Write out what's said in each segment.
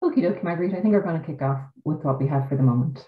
Okie dokie, Marguerite. I think we're going to kick off with what we have for the moment.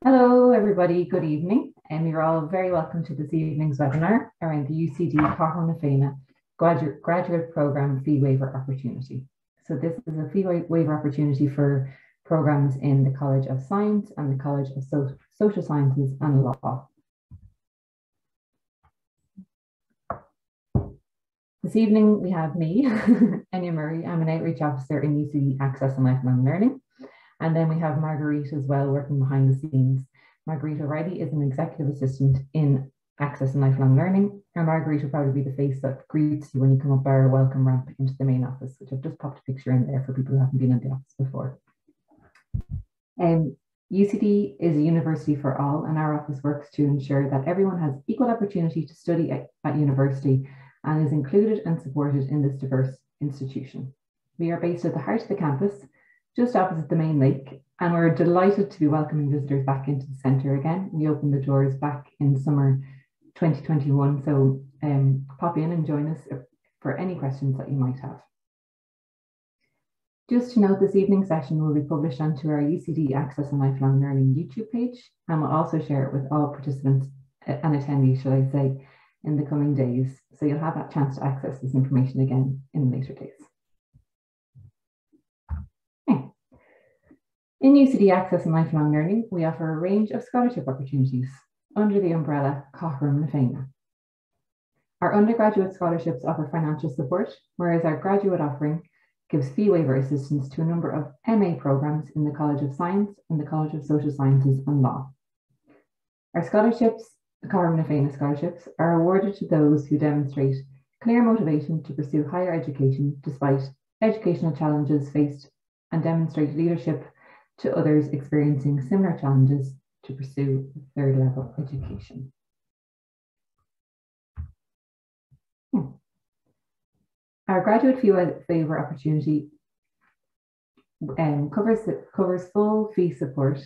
Hello, everybody. Good evening. And you're all very welcome to this evening's webinar around the UCD Cahal na Féine graduate program fee waiver opportunity. So this is a fee waiver opportunity for programs in the College of Science and the College of Social Sciences and Law. This evening we have me, Enya Murray. I'm an outreach officer in UCD Access and Lifelong Learning. And then we have Marguerite as well, working behind the scenes. Marguerite O'Reilly is an executive assistant in Access and Lifelong Learning. And Marguerite will probably be the face that greets you when you come up our welcome ramp into the main office, which I've just popped a picture in there for people who haven't been in the office before. UCD is a university for all, and our office works to ensure that everyone has equal opportunity to study at university and is included and supported in this diverse institution. We are based at the heart of the campus, just opposite the main lake, and we're delighted to be welcoming visitors back into the centre again. We opened the doors back in summer 2021, so pop in and join us for any questions that you might have. Just to note, this evening's session will be published onto our UCD Access and Lifelong Learning YouTube page, and we'll also share it with all participants and attendees, shall I say, in the coming days. So you'll have that chance to access this information again in later days. Okay. In UCD Access and Lifelong Learning, we offer a range of scholarship opportunities under the umbrella Cahal na Féine. Our undergraduate scholarships offer financial support, whereas our graduate offering gives fee waiver assistance to a number of MA programs in the College of Science and the College of Social Sciences and Law. Our scholarships, the Cahal na Féine scholarships, are awarded to those who demonstrate clear motivation to pursue higher education despite educational challenges faced and demonstrate leadership to others experiencing similar challenges to pursue third level education. Our graduate fee waiver opportunity covers full fee support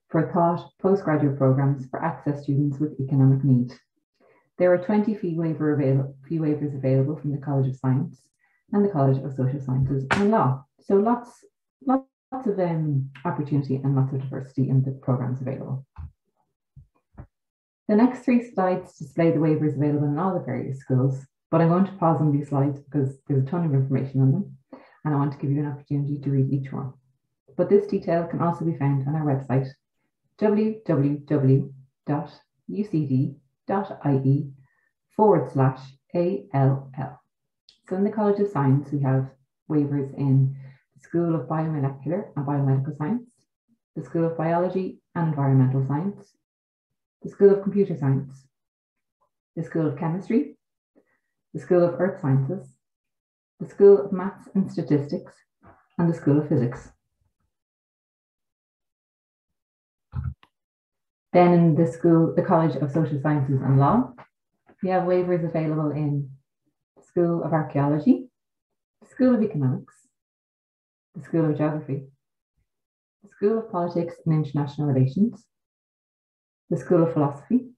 for taught postgraduate programs for access students with economic need. There are 20 fee waivers available from the College of Science and the College of Social Sciences and Law. So lots of opportunity and lots of diversity in the programs available. The next 3 slides display the waivers available in all the various schools, but I'm going to pause on these slides because there's a ton of information on them, and I want to give you an opportunity to read each one. But this detail can also be found on our website, www.ucd.ie/ALL. So in the College of Science, we have waivers in the School of Biomolecular and Biomedical Science, the School of Biology and Environmental Science, the School of Computer Science, the School of Chemistry, the School of Earth Sciences, the School of Maths and Statistics, and the School of Physics. Then in the College of Social Sciences and Law, we have waivers available in the School of Archaeology, the School of Economics, the School of Geography, the School of Politics and International Relations, the School of Philosophy,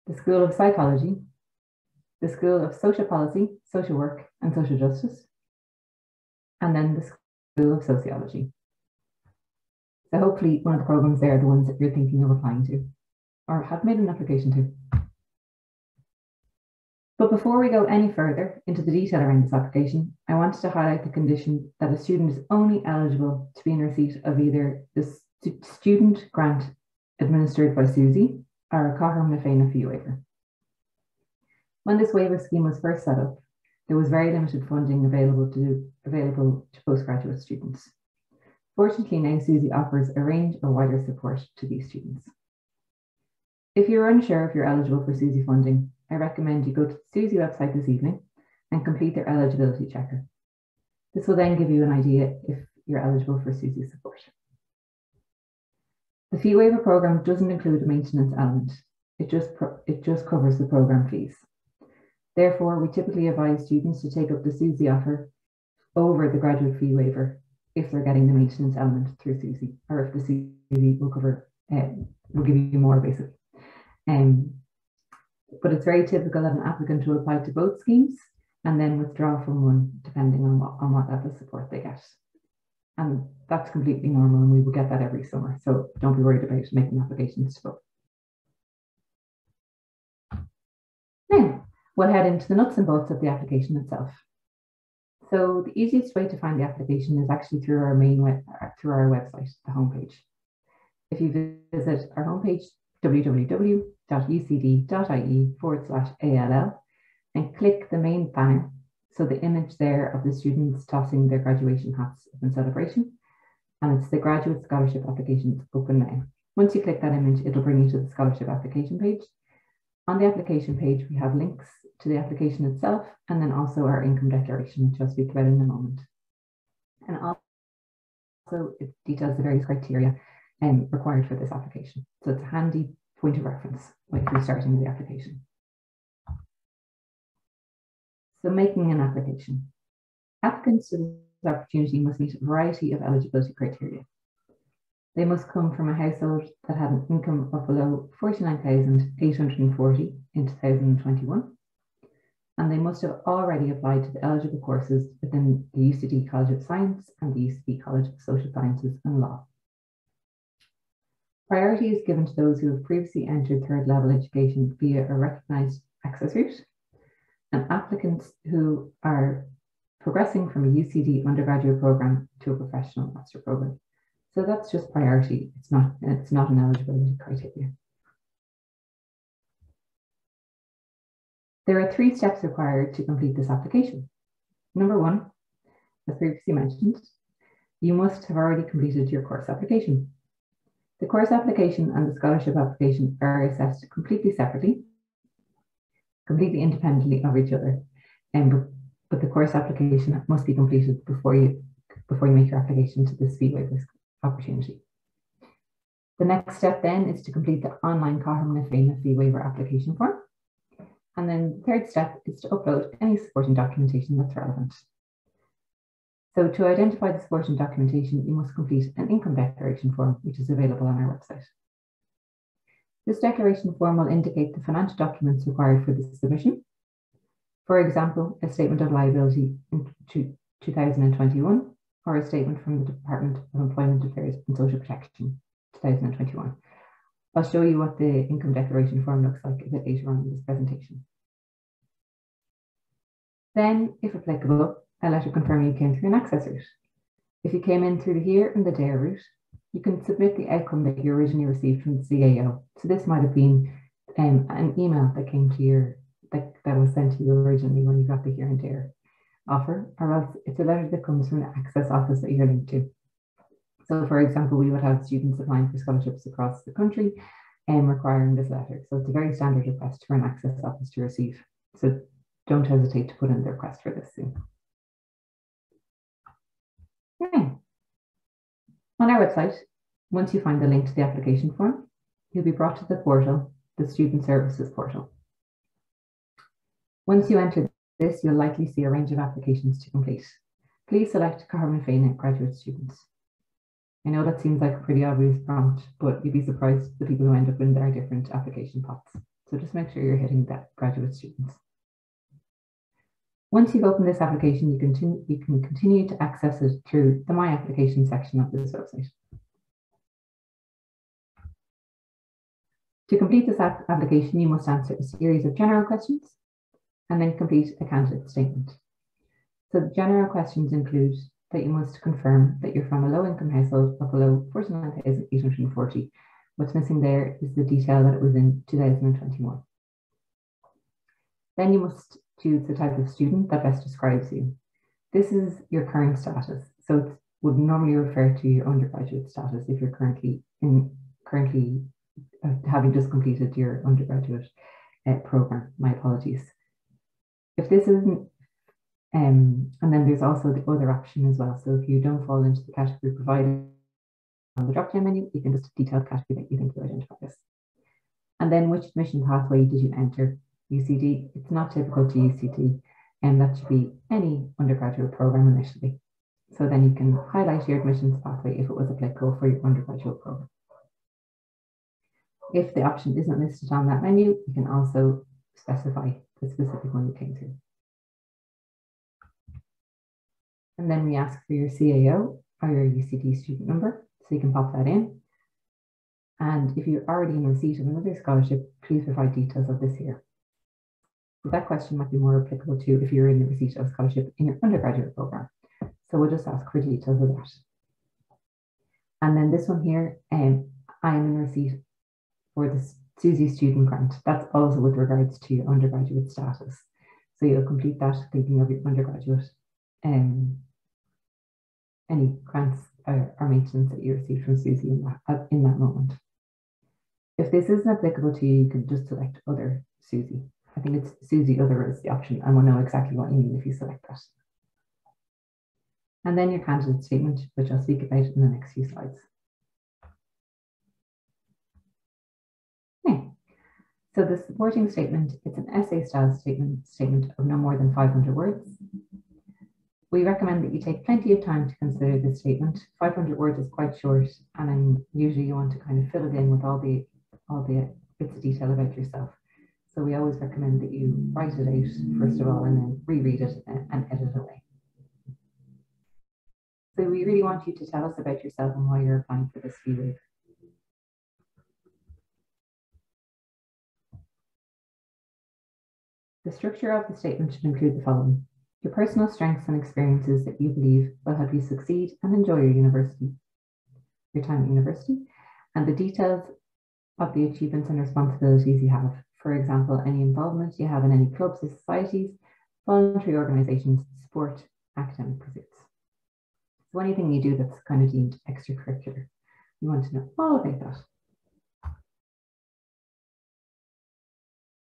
the School of Psychology, the School of Social Policy, Social Work and Social Justice, and then the School of Sociology. So hopefully one of the programs there are the ones that you're thinking of applying to or have made an application to. But before we go any further into the detail around this application, I wanted to highlight the condition that a student is only eligible to be in receipt of either the student grant administered by SUSI or a Cahal na Féine fee waiver. When this waiver scheme was first set up, there was very limited funding available to postgraduate students. Fortunately, now SUSI offers a range of wider support to these students. If you're unsure if you're eligible for SUSI funding, I recommend you go to the SUSI website this evening and complete their eligibility checker. This will then give you an idea if you're eligible for SUSI support. The fee waiver program doesn't include a maintenance element. It just covers the program fees. Therefore, we typically advise students to take up the SUSI offer over the graduate fee waiver if they're getting the maintenance element through SUSI, or if the SUSI will give you more basically. but it's very typical that an applicant will apply to both schemes and then withdraw from one depending on what level of support they get. And that's completely normal, and we will get that every summer. So don't be worried about making applications to both. Now, we'll head into the nuts and bolts of the application itself. So the easiest way to find the application is actually through our through our website, the homepage. If you visit our homepage, www.ucd.ie/ALL, and click the main banner, so the image there of the students tossing their graduation hats in celebration, and it's the graduate scholarship applications open now. Once you click that image, it'll bring you to the scholarship application page. On the application page, we have links to the application itself, and then also our income declaration, which I'll speak about in a moment. And also it details the various criteria required for this application. So it's a handy point of reference if you're starting the application. So making an application. Applicants to this opportunity must meet a variety of eligibility criteria. They must come from a household that had an income of below 49,840 in 2021, and they must have already applied to the eligible courses within the UCD College of Science and the UCD College of Social Sciences and Law. Priority is given to those who have previously entered third level education via a recognised access route, and applicants who are progressing from a UCD undergraduate programme to a professional master programme. So that's just priority. It's not an eligibility criteria. There are 3 steps required to complete this application. Number 1, as previously mentioned, you must have already completed your course application. The course application and the scholarship application are assessed completely separately, completely independently of each other, but the course application must be completed before you make your application to this fee waiver opportunity. The next step then is to complete the online Cathair fee waiver application form. And then the third step is to upload any supporting documentation that's relevant. So to identify the supporting documentation, you must complete an income declaration form, which is available on our website. This declaration form will indicate the financial documents required for the submission. For example, a statement of liability in 2021, or a statement from the Department of Employment Affairs and Social Protection, 2021. I'll show you what the income declaration form looks like a bit later on in this presentation. Then, if applicable, a letter confirming you came through an access route. If you came in through the here and the there route, you can submit the outcome that you originally received from the CAO. So this might have been an email that came to your, that was sent to you originally when you got the here and there offer, or else it's a letter that comes from the access office that you're linked to. So for example, we would have students applying for scholarships across the country and requiring this letter. So it's a very standard request for an access office to receive. So don't hesitate to put in the request for this soon. Okay. On our website, once you find the link to the application form, you'll be brought to the portal, the Student Services portal. Once you enter this, you'll likely see a range of applications to complete. Please select Cathair graduate students. I know that seems like a pretty obvious prompt, but you'd be surprised the people who end up in their different application pots. So just make sure you're hitting that graduate students. Once you've opened this application, you can continue to access it through the My Application section of this website. To complete this application, you must answer a series of general questions and then complete a candidate statement. So the general questions include that you must confirm that you're from a low-income household of below 49,840. What's missing there is the detail that it was in 2021. Then you must choose the type of student that best describes you. This is your current status. So it would normally refer to your undergraduate status if you're currently having just completed your undergraduate program. My apologies. If this isn't, and then there's also the other option as well. So if you don't fall into the category provided on the drop-down menu, you can just detail the category that you think you identify as. And then which admission pathway did you enter? UCD, it's not typical to UCD, and that should be any undergraduate program initially. So then you can highlight your admissions pathway if it was applicable for your undergraduate program. If the option isn't listed on that menu, you can also specify the specific one you came through. And then we ask for your CAO or your UCD student number, so you can pop that in. And if you're already in receipt of another scholarship, please provide details of this here. So that question might be more applicable to if you're in the receipt of a scholarship in your undergraduate program. So we'll just ask for details of that. And then this one here, I am in receipt for the SUSI student grant. That's also with regards to your undergraduate status. So you'll complete that thinking of your undergraduate, any grants or maintenance that you receive from SUSI in that moment. If this isn't applicable to you, you can just select other SUSI. I think it's SUSI other is the option, and we'll know exactly what you mean if you select that. And then your candidate statement, which I'll speak about in the next few slides. Okay. So the supporting statement, it's an essay style statement of no more than 500 words. We recommend that you take plenty of time to consider this statement. 500 words is quite short, and then usually you want to kind of fill it in with all the bits of detail about yourself. So we always recommend that you write it out first of all, and then reread it and edit away. So we really want you to tell us about yourself and why you're applying for this fee waiver. The structure of the statement should include the following: your personal strengths and experiences that you believe will help you succeed and enjoy your time at university, and the details of the achievements and responsibilities you have. For example, any involvement you have in any clubs or societies, voluntary organizations, sport, academic pursuits. So anything you do that's kind of deemed extracurricular, you want to know all about that.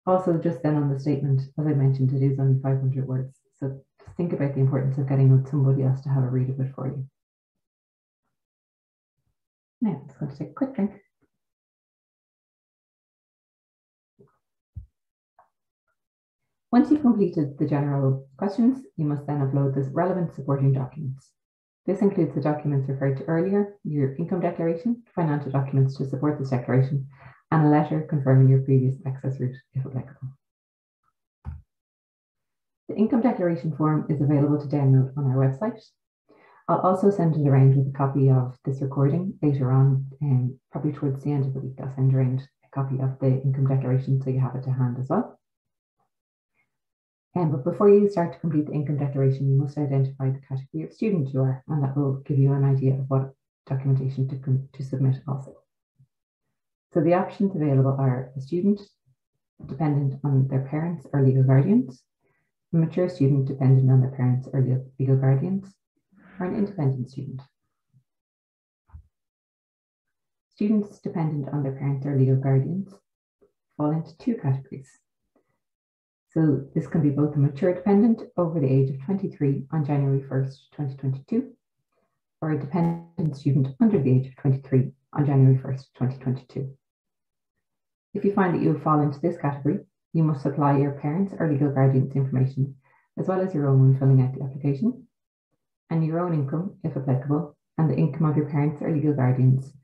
Also, just then on the statement, as I mentioned, it is only 500 words. So think about the importance of getting with somebody else to have a read of it for you. Now, I'm just going to take a quick drink. Once you've completed the general questions, you must then upload the relevant supporting documents. This includes the documents referred to earlier, your income declaration, financial documents to support this declaration, and a letter confirming your previous access route, if applicable. The income declaration form is available to download on our website. I'll also send it around with a copy of this recording later on, and probably towards the end of the week, I'll send around a copy of the income declaration so you have it to hand as well. But before you start to complete the income declaration, you must identify the category of student you are, and that will give you an idea of what documentation to submit also. So the options available are a student dependent on their parents or legal guardians, a mature student dependent on their parents or legal guardians, or an independent student. Students dependent on their parents or legal guardians fall into two categories. So this can be both a mature dependent over the age of 23 on January 1st, 2022, or a dependent student under the age of 23 on January 1st, 2022. If you find that you fall into this category, you must supply your parents or legal guardians information, as well as your own when filling out the application, and your own income, if applicable, and the income of your parents or legal guardians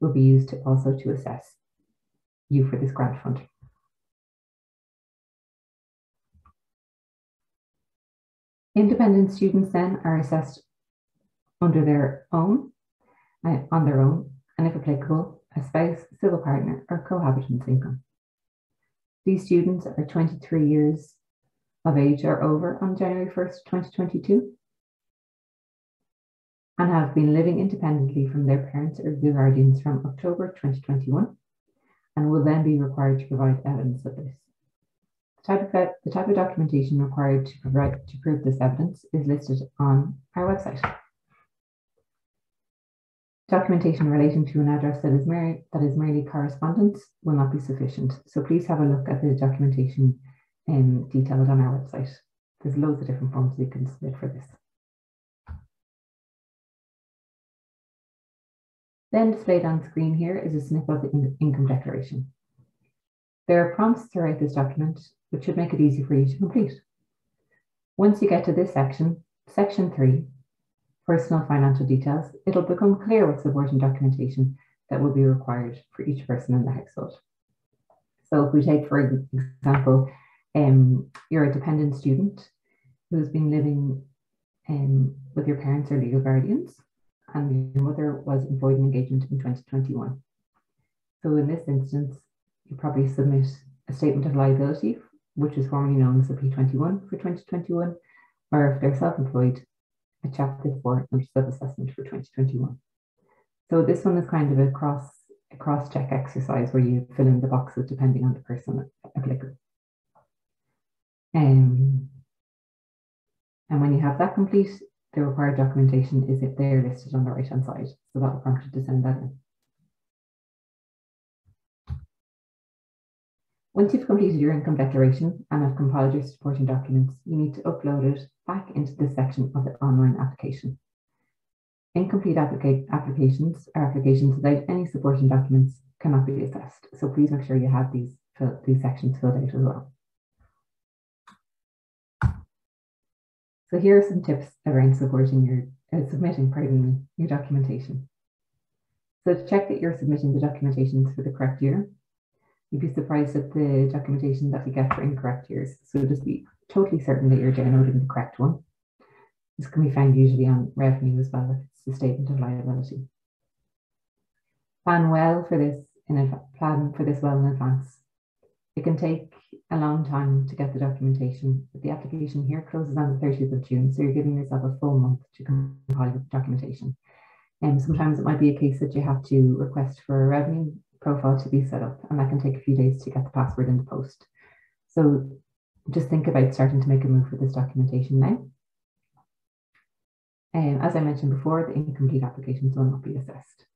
will be used to assess you for this grant fund. Independent students then are assessed under their own, on their own, and if applicable, a spouse, civil partner, or cohabitant's income. These students are 23 years of age or over on January 1st, 2022, and have been living independently from their parents or legal guardians from October 2021, and will then be required to provide evidence of this. The type of documentation required to prove this evidence is listed on our website. Documentation relating to an address that is merely correspondence will not be sufficient. So please have a look at the documentation detailed on our website. There's loads of different forms you can submit for this. Then displayed on screen here is a snip of the income declaration. There are prompts throughout this document, which should make it easy for you to complete. Once you get to this section, section 3, personal financial details, it'll become clear what supporting documentation that will be required for each person in the household. So if we take, for example, you're a dependent student who's been living with your parents or legal guardians, and your mother was employed in engagement in 2021. So in this instance, you probably submit a statement of liability, which is formerly known as a P21 for 2021, or if they're self-employed, a Chapter 4 notice of assessment for 2021. So this one is kind of a cross-check exercise where you fill in the boxes depending on the person applicable. And when you have that complete, the required documentation is if they're listed on the right-hand side. So that will prompt you to send that in. Once you've completed your income declaration and have compiled your supporting documents, you need to upload it back into this section of the online application. Incomplete applications or applications without any supporting documents cannot be assessed. So please make sure you have these sections filled out as well. So here are some tips around submitting your documentation. So to check that you're submitting the documentation for the correct year, you'd be surprised at the documentation that you get for incorrect years. So just be totally certain that you're downloading the correct one. This can be found usually on revenue as well if it's the statement of liability. Plan for this well in advance. It can take a long time to get the documentation, but the application here closes on the 30th of June, so you're giving yourself a full month to compile the documentation. And sometimes it might be a case that you have to request for a revenue profile to be set up, and that can take a few days to get the password in the post. So just think about starting to make a move for this documentation now. As I mentioned before, the incomplete applications will not be assessed.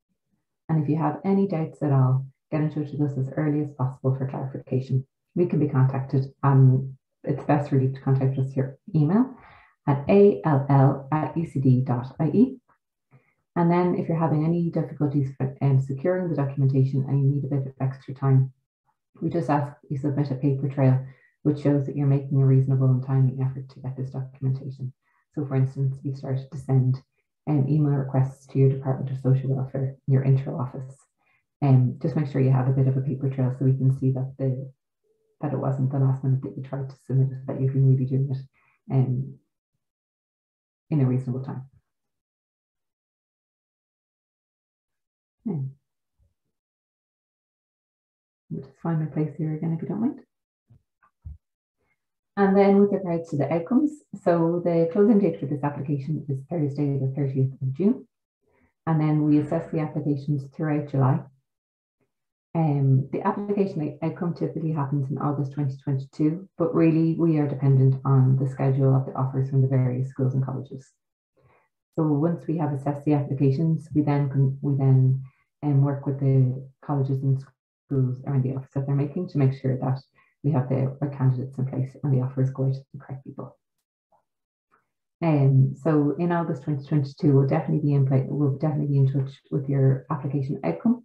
And if you have any doubts at all, get in touch with us as early as possible for clarification. We can be contacted, it's best really to contact us through email at all@ucd.ie. And then if you're having any difficulties securing the documentation and you need a bit of extra time, we just ask you submit a paper trail, which shows that you're making a reasonable and timely effort to get this documentation. So for instance, you started to send email requests to your Department of Social Welfare, your intro office. Just make sure you have a bit of a paper trail so we can see that it wasn't the last minute that you tried to submit it, that you can really do it in a reasonable time. I'll just find my place here again if you don't mind. And then with regards to the outcomes, so the closing date for this application is Thursday, the 30th of June. And then we assess the applications throughout July. The application outcome typically happens in August 2022, but really we are dependent on the schedule of the offers from the various schools and colleges. So once we have assessed the applications, we then work with the colleges and schools around the offers that they're making to make sure that we have the right candidates in place and the offers go out to the correct people. So in August 2022, we'll definitely be in touch with your application outcome.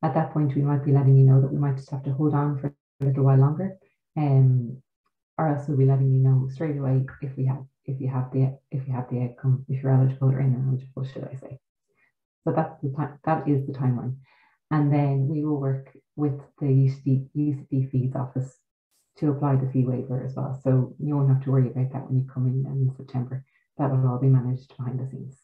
At that point, we might be letting you know that we might just have to hold on for a little while longer, or else we'll be letting you know straight away if you have the outcome, if you're eligible or ineligible, should I say. So that is the timeline. And then we will work with the UCD fees office to apply the fee waiver as well. So you won't have to worry about that when you come in September. That will all be managed behind the scenes.